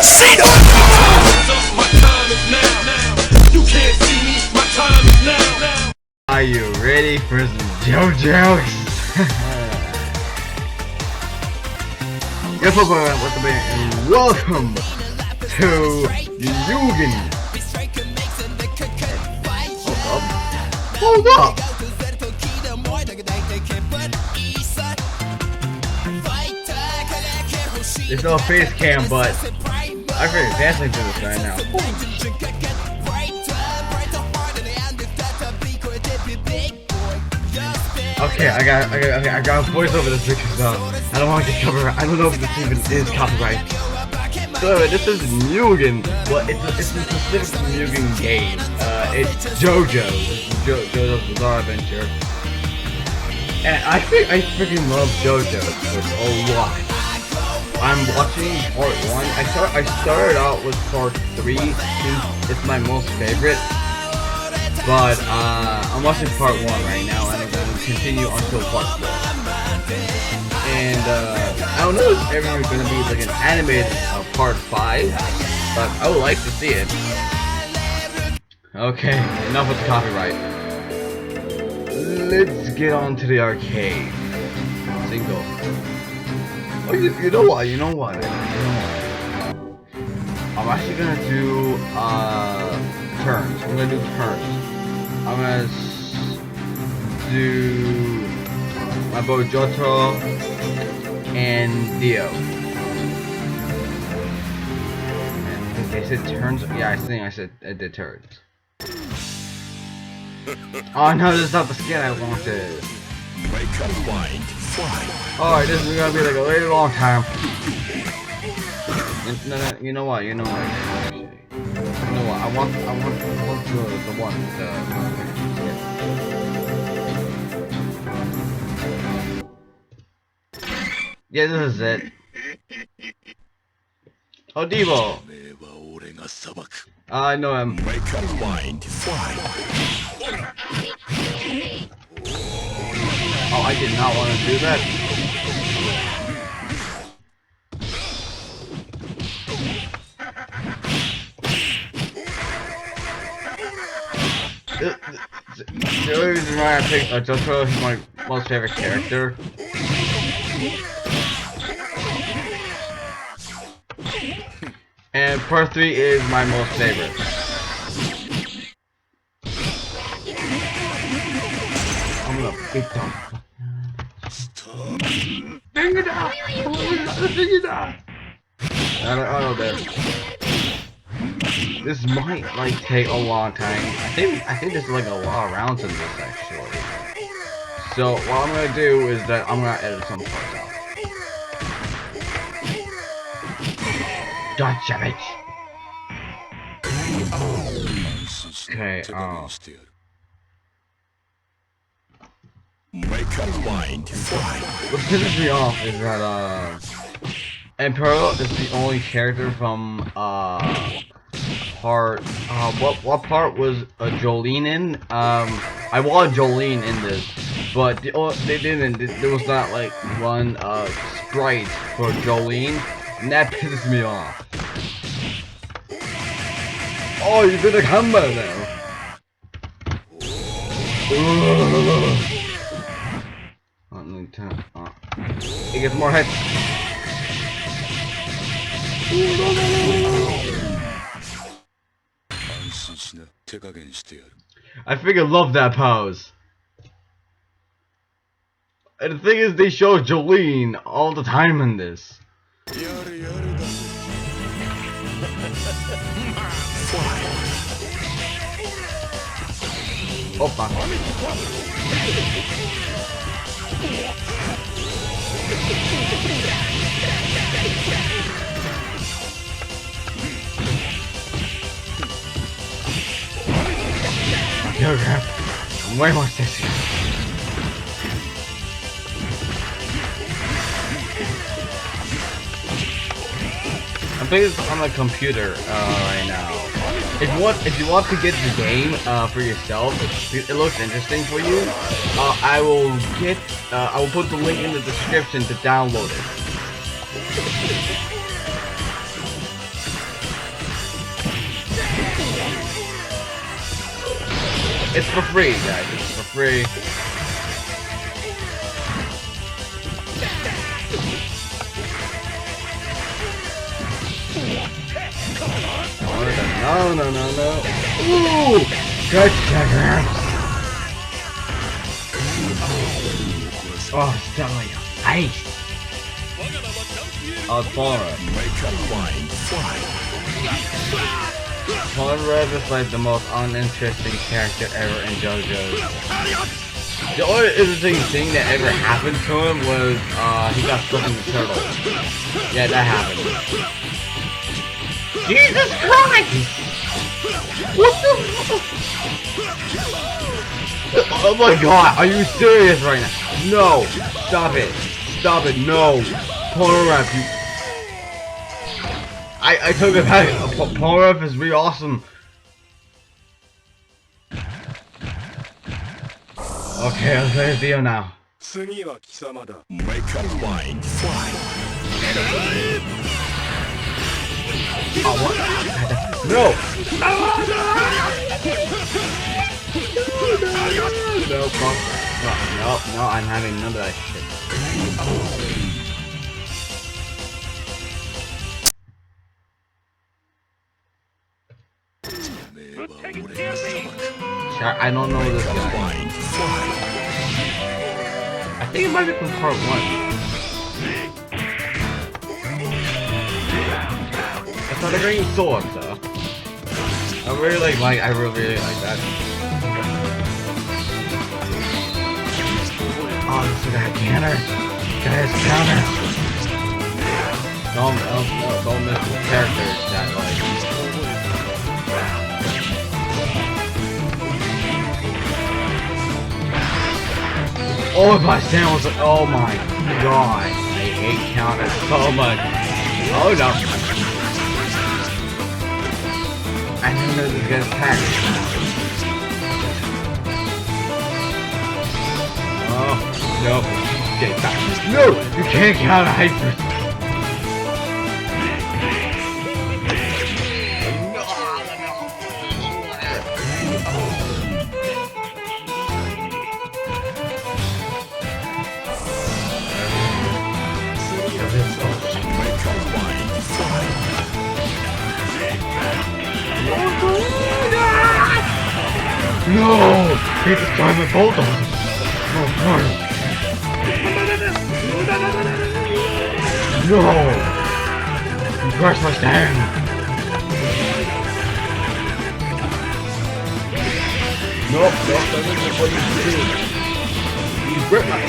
See the my time is now. You can't see me, my time is now. Are you ready for some JoJo's? Yes, what's the band, and welcome to Yugen. Hold up! There's no face cam, but I'm very dancing to this right now. Okay, I got a voice over this because I don't want to get copyright. I don't know if this even is copyright. So this is Mugen. Well, it's a specific Mugen game. It's JoJo. JoJo's Bizarre Adventure. And I freaking love JoJo a lot. I'm watching part 1. I started out with part 3 since it's my most favorite. But I'm watching part 1 right now, and I'm going to continue until part 4. And I don't know if ever going to be like an animated part 5, but I would like to see it. Okay, enough with the copyright. Let's get on to the arcade. Single. Oh, you know what? I'm actually gonna do turns. I'm gonna do turns. I'm gonna do my boy Johto and Dio. And they said turns. Yeah, I think I did turns. Oh no, this is not the skin I wanted. Alright, this is gonna be like a really long time. No, you know what? I want the one. Yeah, this is it. Oh, Devo. I know him. Oh, I did not want to do that. The only reason why I picked Johto is my most favorite character. And part 3 is my most favorite. I'm gonna beat them. Dang it out! Dang it out! I don't know. This might like take a long time. I think there's like a lot of rounds in this actually. So what I'm gonna do is that I'm gonna edit some parts out. Gotcha, bitch. Okay, what pisses me off is that Emperor is the only character from part what part was Jolene in? I wanted Jolene in this, but they didn't. There was not like one sprite for Jolene, and that pisses me off. Oh, you did a combo now. He gets more hits. I freaking love that pose. And the thing is, they show Jolene all the time in this. Oh fuck. Yo, crap. I'm way more sexy. I'm playing this on the computer right now. If you want to get the game for yourself, it looks interesting for you. I will put the link in the description to download it. It's for free, guys. It's for free. No. Ooh! Good sugar! Oh, Stella, ice! Alfara. Polnareff is like the most uninteresting character ever in JoJo. The only interesting thing that ever happened to him was, he got stuck in the turtle. Yeah, that happened. Jesus Christ! What the fuck? Oh my god, are you serious right now? No! Stop it! Stop it, no! Polnareff, you... I took it back. Polnareff is really awesome. Okay, I'll play the video now. Oh, what? No! No, I'm having none of that shit. I don't know this guy. I think it might be from part 1. It's not a green sword, though. I really like that. Oh, this is a counter. Guys, counter. Don't miss the characters that like. Oh, my stand was like, oh my god, I hate counters so much. Oh no. I didn't know this guy's attack. Oh, no. Get back. No, you can't counter hyper. No! He destroyed my bulldozer! Oh, no! No! You crushed my stand! Nope, that isn't what you do. You grip my...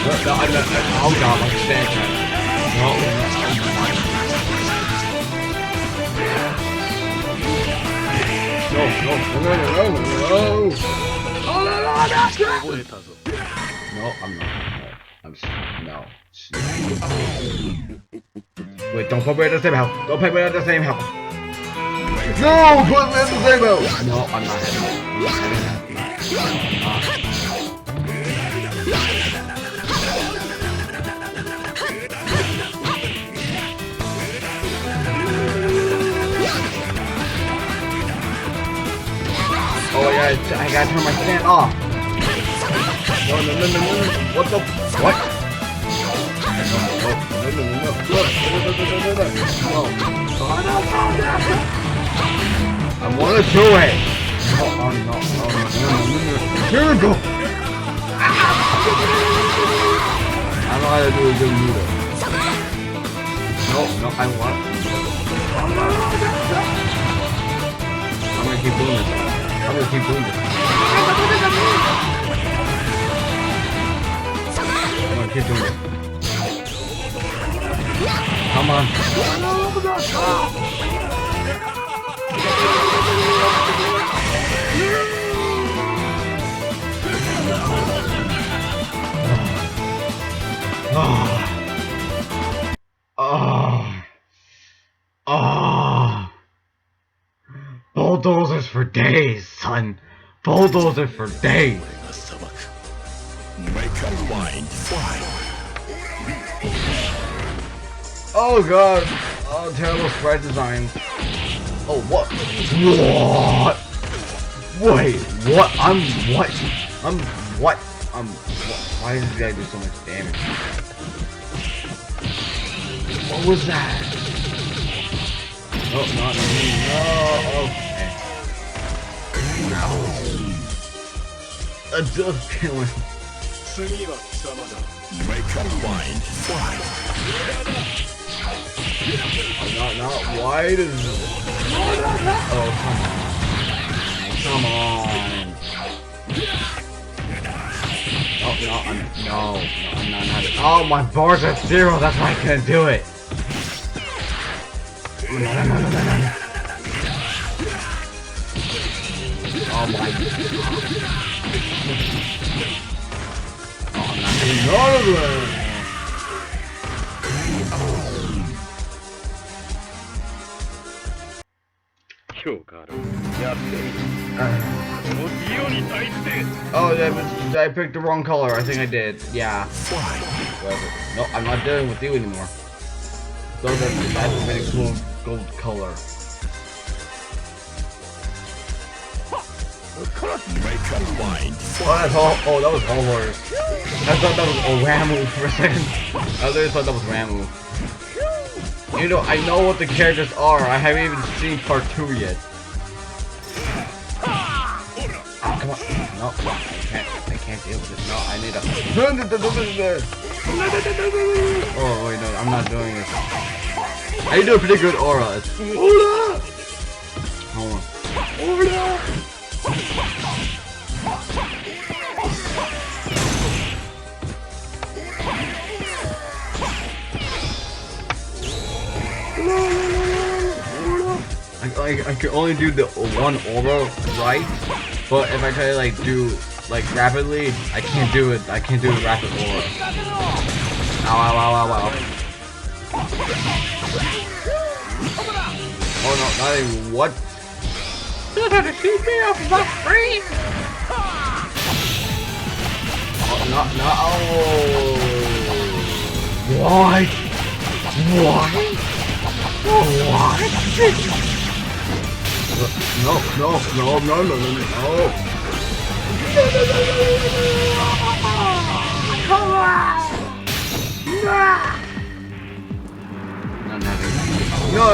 No, I'm not... Oh god, my stand. No. No, I'm not. No. Wait, don't put me at the same house. Don't put me at the same house. No, put me at the same house. No, I'm not having it. Oh yeah, I gotta turn my stand off. No. What the? What? No. I wanna do it. No. Here we go. I know how to do a good noodle. No, I want. I'm gonna keep doing this. I'm gonna keep doing this. I'm gonna keep doing this. Come on. Bulldozers for days, son. Bulldozers for days. Oh god. Oh, terrible sprite design. Oh, what? Wait, what? I'm what? What? Why does this guy do so much damage? What was that? Oh, not me. No. Okay. Just killing. Not why does oh come on. No, I'm not. Oh, my bar's at 0, that's why I couldn't do it. No. Oh my. Oh, I'm not doing none of them. Oh yeah, but I picked the wrong color. I think I did. Yeah. Whatever. No, I'm not dealing with you anymore. So that's a very cool gold color. Oh, that's all. Oh, that was all horrors. I thought that was Ramu for a second. I literally thought that was Ramu. You know, I know what the characters are. I haven't even seen part 2 yet. Oh, come on. No, I can't deal with it. No, I need a... Oh, wait, no, I'm not doing it. I do a pretty good aura. It's... Hold on. I can only do the one aura right, but if I try to like do like rapidly, I can't do it. I can't do the rapid aura. Ow. Oh no, not even what? You gotta shoot me off my screen! Oh, no. What? No. Come on! No.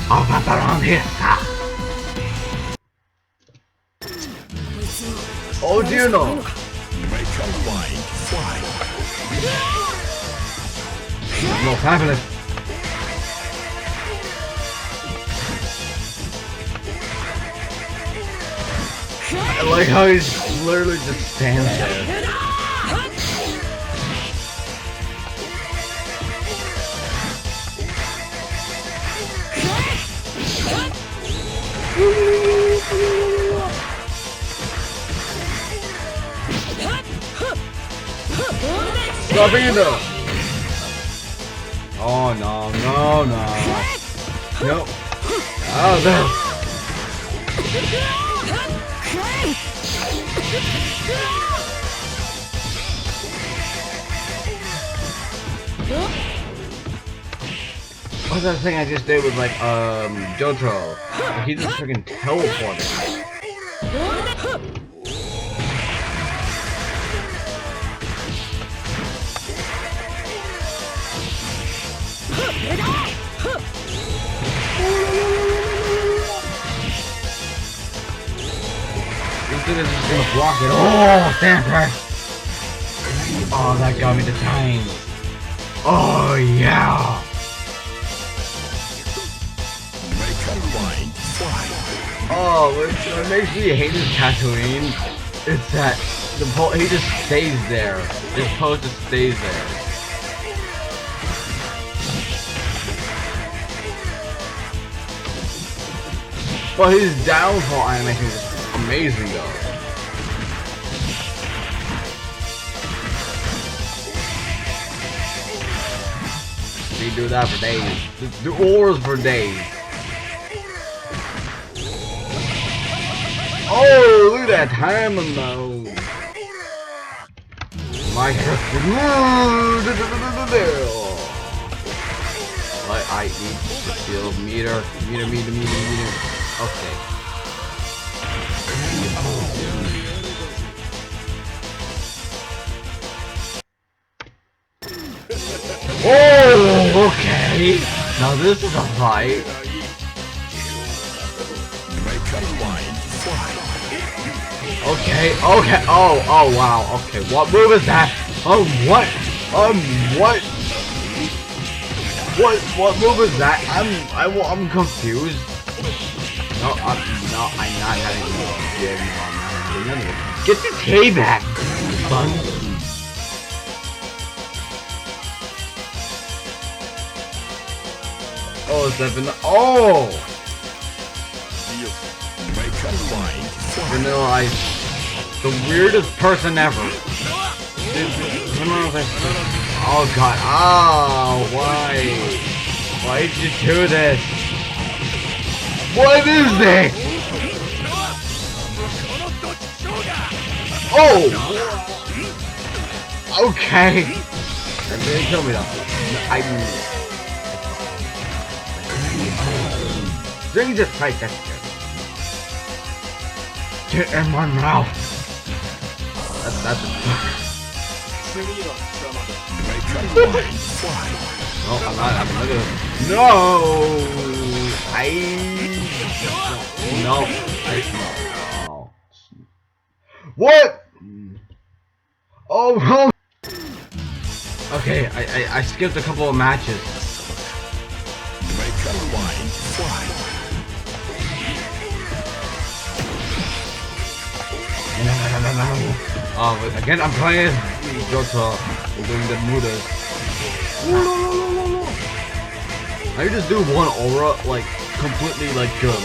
I'll pop around here. Oh dear no. No, fabulous. I like how he's literally just stands there. Stop it though. Oh no. Nope. Oh no. What's that thing I just did with like Jotaro? He just freaking teleported. This dude is just gonna block it. Oh, damn right. Oh, that got me the time. Oh yeah. Oh, what makes me hate this Tatooine is that he just stays there. This pose just stays there. But his downfall animation is amazing though. They do that for days. The auras for days. Oh, look at that time mode. My I need to feel meter. Okay. Oh, okay. Now this is a fight. Okay, okay. Oh, wow. Okay, what move is that? What? What? What move is that? I'm confused. No, I'm not having it. I'm not having it. Get the K back, son. Oh, 7. Oh! Vanilla Ice. The weirdest person ever. Oh god. Oh, why? Why did you do this? What is this? Oh! Okay. Didn't kill me though. Drink this fight, that's good. Get in my mouth. That's no, I'm not. Look at this. No! No. What? Oh, okay, I skipped a couple of matches. Again, I'm playing Jota. We're doing the Mudas. I can just do one aura, like, completely, like, good.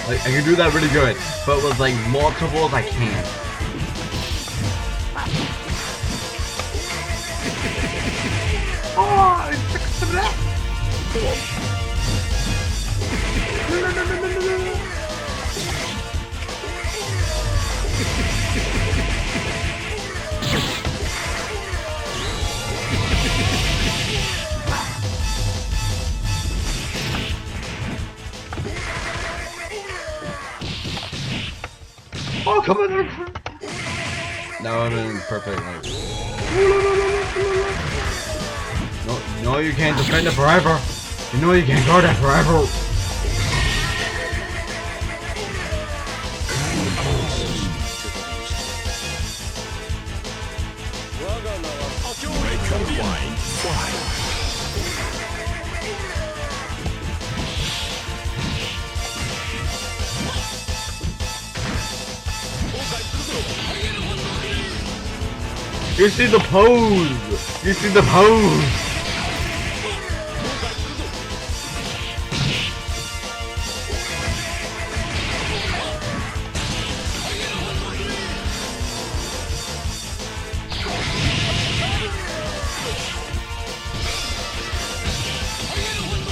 Like, I can do that really good. But with, like, multiples, I can't. Oh, it's that. Oh, come on! No, I'm in perfect. Like... No, you can't defend it forever. You know you can't guard it forever. You see the pose! You see the pose!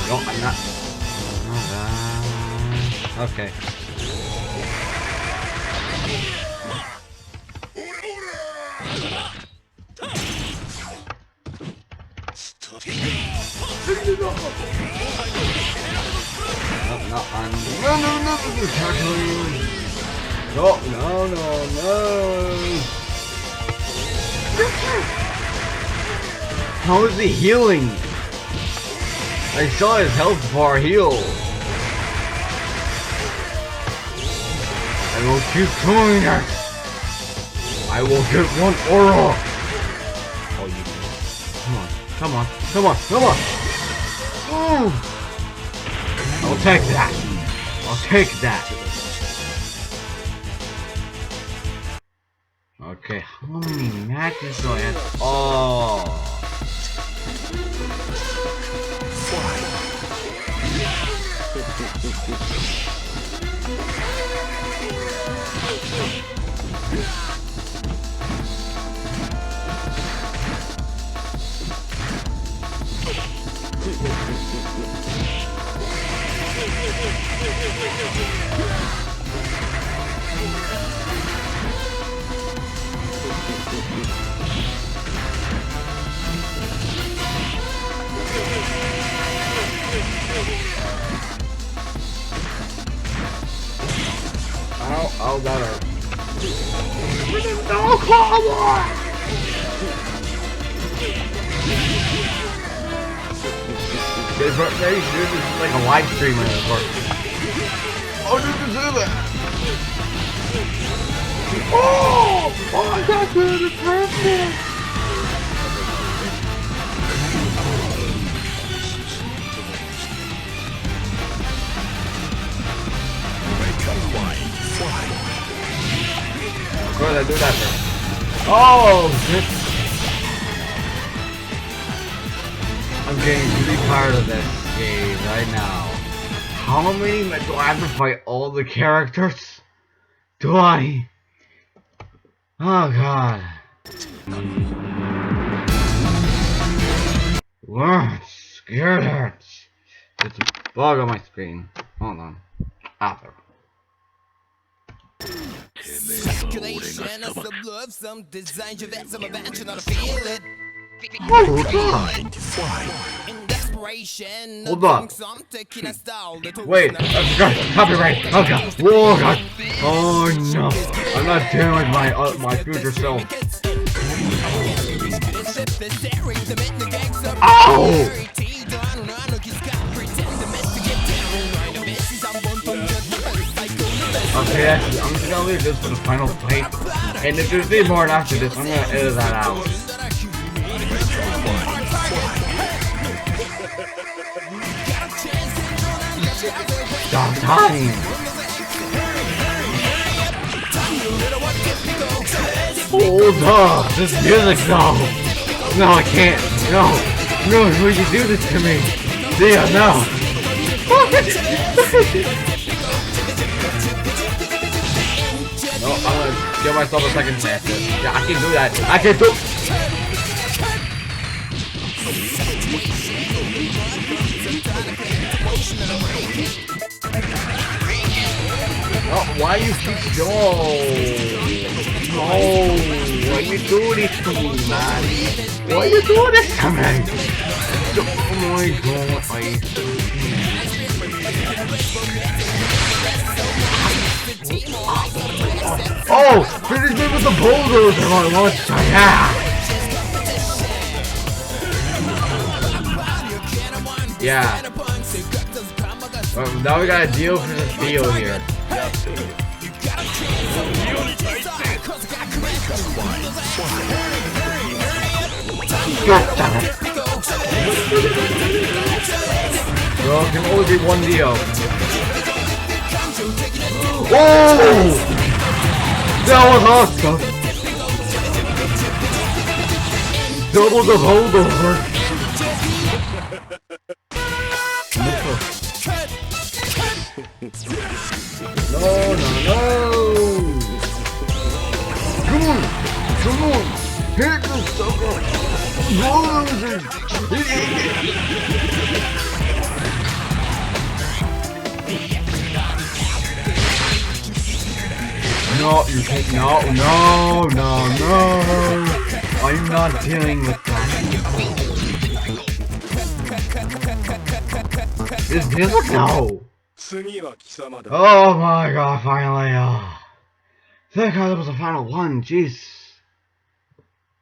No, I'm not. Okay. No. How is he healing? I saw his health bar heal. I will keep doing it. I will get one aura. Oh, you. Come on. Ooh. I'll take that. Okay, how many matches do I have? Oh. Oh, that hurt. No, come on! This is like a live streamer, of course. Oh, did you do that? Oh, I got good at perfect. Of course, I do that thing. Oh, shit. I'm getting really tired of this game right now. How many do I have to fight all the characters? Do I? Oh god. Scared. It's a bug on my screen. Hold on. After. Hold on. Hold on. Wait, copyright. Oh god. Oh god. Oh no. I'm not dealing with my future self. Ow! Okay, actually, I'm just gonna leave this for the final fight. And if there's any more after this, I'm gonna edit that out. Stop time! Hold up! This music, no! No, I can't! No! No, will you do this to me? Zia, no! No, I'm gonna give myself a second chance. Yeah, I can do that. I can do. Oh, why you keep no? Why you do this to me, man? Why you do this to me? Oh my god, Oh! Finish me with the bulldozer on lunchtime! Yeah! Now we gotta deal for this deal here. God damn it! Well, it can only be one deal. Oh! That was awesome! Double the holdover! No! Come on! Come on! Hit the sucker! No, you can't. No. I'm not dealing with that. Is this no? Oh my god, finally. Thank god that was the final one, jeez.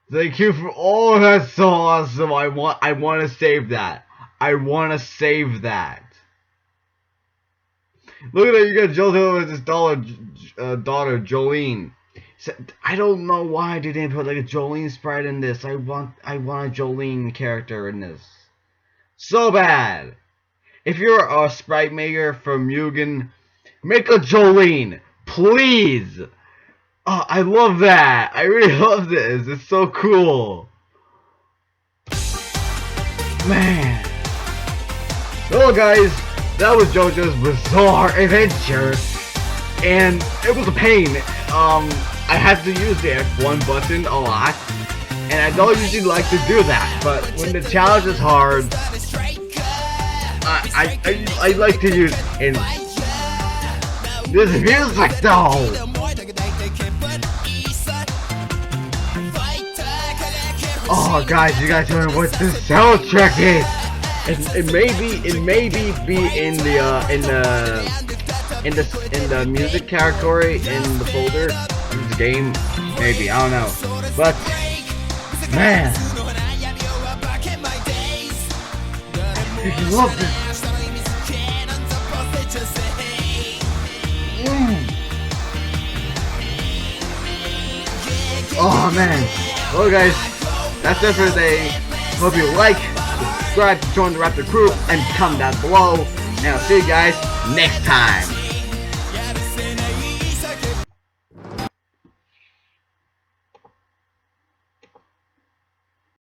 Thank you for all that's so awesome. I want to save that. I want to save that. Look at that, you got JoJo with his daughter Jolene. I don't know why they didn't put like a Jolene sprite in this. I want a Jolene character in this. So bad. If you're a sprite maker from Mugen, make a Jolene, please. Oh, I love that. I really love this. It's so cool. Man. So guys, that was JoJo's Bizarre Adventure, and it was a pain. I had to use the F1 button a lot, and I don't usually like to do that, but when the challenge is hard, I like to use in this music though. Oh guys, you guys don't know what this soundtrack is. It may be in the music category in the folder in the game, maybe, I don't know. But man, I love this. Oh man. Well guys, that's it for today. Hope you like, subscribe to join the Raptor crew, and comment down below. And I'll see you guys next time.